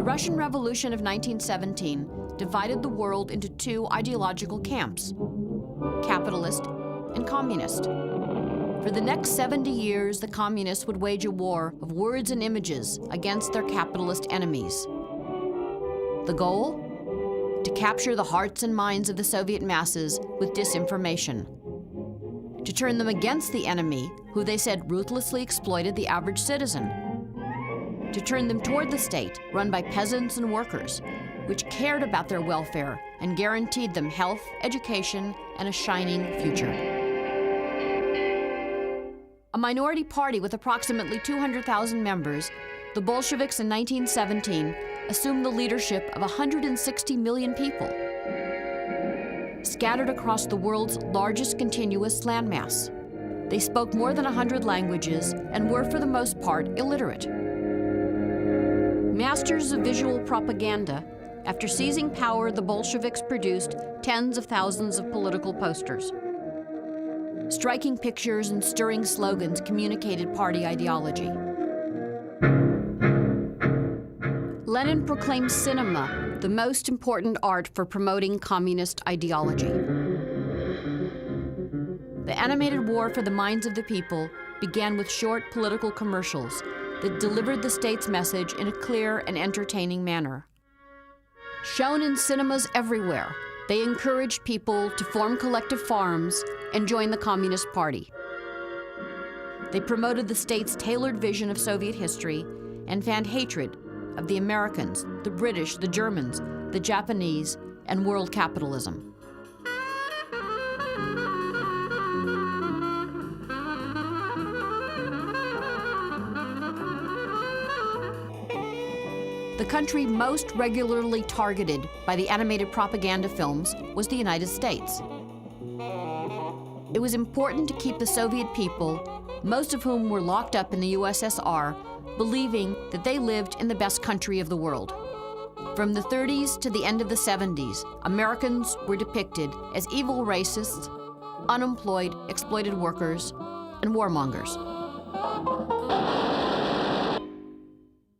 The Russian Revolution of 1917 divided the world into two ideological camps, capitalist and communist. For the next 70 years, the communists would wage a war of words and images against their capitalist enemies. The goal? To capture the hearts and minds of the Soviet masses with disinformation. To turn them against the enemy, who they said ruthlessly exploited the average citizen. To turn them toward the state, run by peasants and workers, which cared about their welfare and guaranteed them health, education, and a shining future. A minority party with approximately 200,000 members, the Bolsheviks in 1917 assumed the leadership of 160 million people, scattered across the world's largest continuous landmass. They spoke more than 100 languages and were, for the most part, illiterate. Masters of visual propaganda, after seizing power, the Bolsheviks produced tens of thousands of political posters. Striking pictures and stirring slogans communicated party ideology. Lenin proclaimed cinema the most important art for promoting communist ideology. The animated war for the minds of the people began with short political commercials that delivered the state's message in a clear and entertaining manner. Shown in cinemas everywhere, they encouraged people to form collective farms and join the Communist Party. They promoted the state's tailored vision of Soviet history and fanned hatred of the Americans, the British, the Germans, the Japanese, and world capitalism. The country most regularly targeted by the animated propaganda films was the United States. It was important to keep the Soviet people, most of whom were locked up in the USSR, believing that they lived in the best country of the world. From the 30s to the end of the 70s, Americans were depicted as evil racists, unemployed, exploited workers, and warmongers.